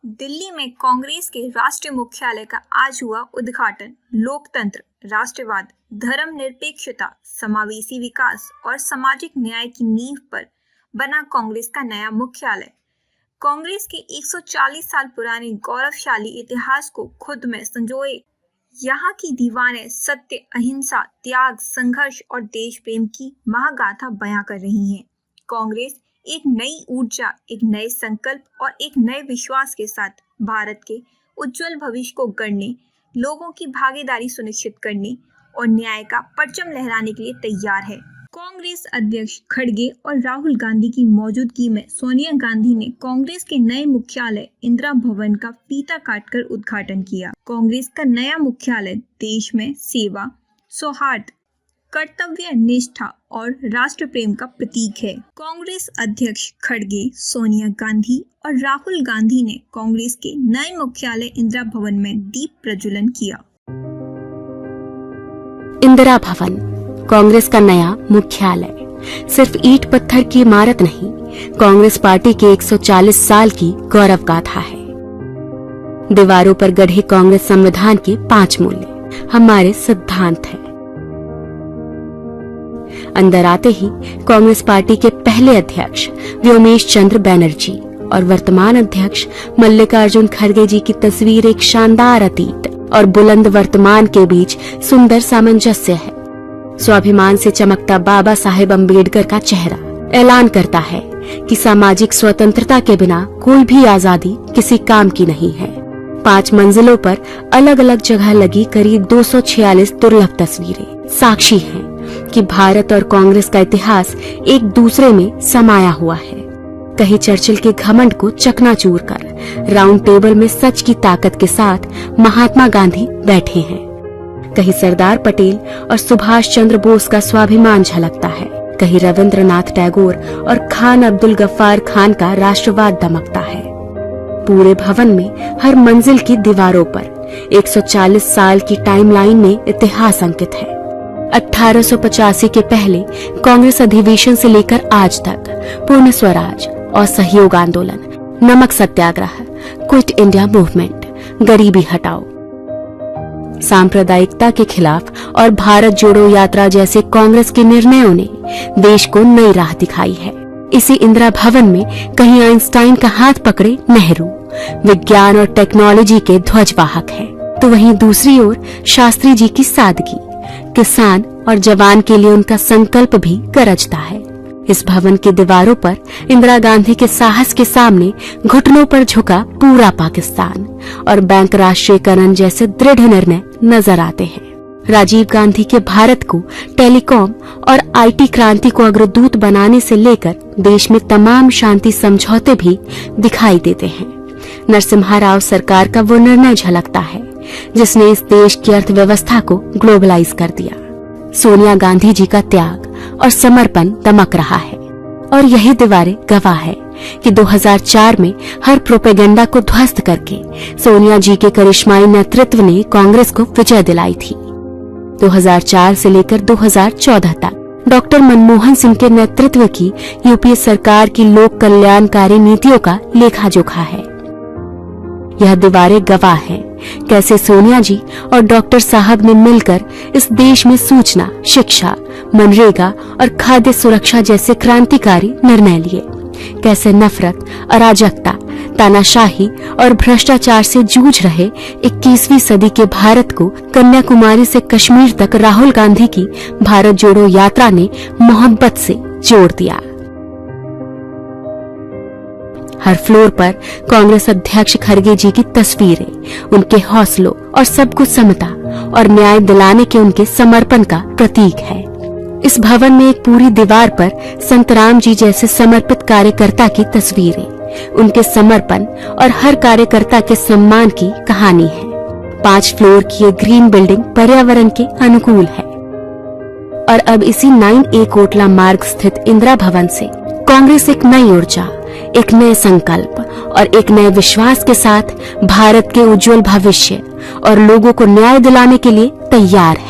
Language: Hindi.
दिल्ली में कांग्रेस के राष्ट्रीय मुख्यालय का आज हुआ उद्घाटन। लोकतंत्र, राष्ट्रवाद, धर्मनिरपेक्षता, समावेशी विकास और सामाजिक न्याय की नींव पर बना कांग्रेस का नया मुख्यालय। कांग्रेस के 140 साल पुराने गौरवशाली इतिहास को खुद में संजोए यहाँ की दीवारें सत्य, अहिंसा, त्याग, संघर्ष और देश प्रेम की महागाथा बयां कर रही हैं। कांग्रेस एक नई ऊर्जा, एक नए संकल्प और एक नए विश्वास के साथ भारत के उज्जवल भविष्य को गढ़ने, लोगों की भागीदारी सुनिश्चित करने और न्याय का परचम लहराने के लिए तैयार है। कांग्रेस अध्यक्ष खड़गे और राहुल गांधी की मौजूदगी में सोनिया गांधी ने कांग्रेस के नए मुख्यालय इंदिरा भवन का फीता काटकर उद्घाटन किया। कांग्रेस का नया मुख्यालय देश में सेवा, सौहार्द, कर्तव्य निष्ठा और राष्ट्र प्रेम का प्रतीक है। कांग्रेस अध्यक्ष खड़गे, सोनिया गांधी और राहुल गांधी ने कांग्रेस के नए मुख्यालय इंदिरा भवन में दीप प्रज्वलन किया। इंदिरा भवन कांग्रेस का नया मुख्यालय सिर्फ ईंट पत्थर की इमारत नहीं, कांग्रेस पार्टी के 140 साल की गौरव गाथा है। दीवारों पर गढ़े कांग्रेस संविधान के 5 मूल्य हमारे सिद्धांत हैं। अंदर आते ही कांग्रेस पार्टी के पहले अध्यक्ष व्योमेश चंद्र बैनर्जी और वर्तमान अध्यक्ष मल्लिकार्जुन खड़गे जी की तस्वीर एक शानदार अतीत और बुलंद वर्तमान के बीच सुंदर सामंजस्य है। स्वाभिमान से चमकता बाबा साहेब अम्बेडकर का चेहरा ऐलान करता है कि सामाजिक स्वतंत्रता के बिना कोई भी आजादी किसी काम की नहीं है। 5 मंजिलों पर अलग अलग जगह लगी करीब 246 दुर्लभ तस्वीरें साक्षी हैं कि भारत और कांग्रेस का इतिहास एक दूसरे में समाया हुआ है। कहीं चर्चिल के घमंड को चकनाचूर कर राउंड टेबल में सच की ताकत के साथ महात्मा गांधी बैठे हैं, कहीं सरदार पटेल और सुभाष चंद्र बोस का स्वाभिमान झलकता है, कहीं रविंद्रनाथ टैगोर और खान अब्दुल गफ्फार खान का राष्ट्रवाद दमकता है। पूरे भवन में हर मंजिल की दीवारों पर 140 साल की टाइमलाइन में इतिहास अंकित है। 1885 के पहले कांग्रेस अधिवेशन से लेकर आज तक पूर्ण स्वराज, असहयोग आंदोलन, नमक सत्याग्रह, क्विट इंडिया मूवमेंट, गरीबी हटाओ, सांप्रदायिकता के खिलाफ और भारत जोड़ो यात्रा जैसे कांग्रेस के निर्णयों ने देश को नई राह दिखाई है। इसी इंदिरा भवन में कहीं आइंस्टाइन का हाथ पकड़े नेहरू विज्ञान और टेक्नोलॉजी के ध्वजवाहक हैं, तो वहीं दूसरी ओर शास्त्री जी की सादगी, किसान और जवान के लिए उनका संकल्प भी गरजता है। इस भवन की दीवारों पर इंदिरा गांधी के साहस के सामने घुटनों पर झुका पूरा पाकिस्तान और बैंक राष्ट्रीयकरण जैसे दृढ़ निर्णय नजर आते हैं। राजीव गांधी के भारत को टेलीकॉम और आईटी क्रांति को अग्रदूत बनाने से लेकर देश में तमाम शांति समझौते भी दिखाई देते हैं। नरसिम्हा राव सरकार का वो निर्णय झलकता है जिसने इस देश की अर्थव्यवस्था को ग्लोबलाइज कर दिया। सोनिया गांधी जी का त्याग और समर्पण दमक रहा है और यही दीवारें गवाह है कि 2004 में हर प्रोपेगेंडा को ध्वस्त करके सोनिया जी के करिश्माई नेतृत्व ने कांग्रेस को विजय दिलाई थी। 2004 से लेकर 2014 तक डॉक्टर मनमोहन सिंह के नेतृत्व की यूपीए सरकार की लोक कल्याणकारी नीतियों का लेखा जोखा है। यह दीवारें गवाह हैं कैसे सोनिया जी और डॉक्टर साहब ने मिलकर इस देश में सूचना, शिक्षा, मनरेगा और खाद्य सुरक्षा जैसे क्रांतिकारी निर्णय लिए। कैसे नफरत, अराजकता, तानाशाही और भ्रष्टाचार से जूझ रहे 21वीं सदी के भारत को कन्याकुमारी से कश्मीर तक राहुल गांधी की भारत जोड़ो यात्रा ने मोहब्बत से जोड़ दिया। हर फ्लोर पर कांग्रेस अध्यक्ष खड़गे जी की तस्वीरें उनके हौसलों और सबको समता और न्याय दिलाने के उनके समर्पण का प्रतीक है। इस भवन में एक पूरी दीवार पर संत राम जी जैसे समर्पित कार्यकर्ता की तस्वीरें, उनके समर्पण और हर कार्यकर्ता के सम्मान की कहानी है। 5 फ्लोर की ये ग्रीन बिल्डिंग पर्यावरण के अनुकूल है और अब इसी 9A कोटला मार्ग स्थित इंदिरा भवन से कांग्रेस एक नई ऊर्जा, एक नए संकल्प और एक नए विश्वास के साथ भारत के उज्जवल भविष्य और लोगों को न्याय दिलाने के लिए तैयार है।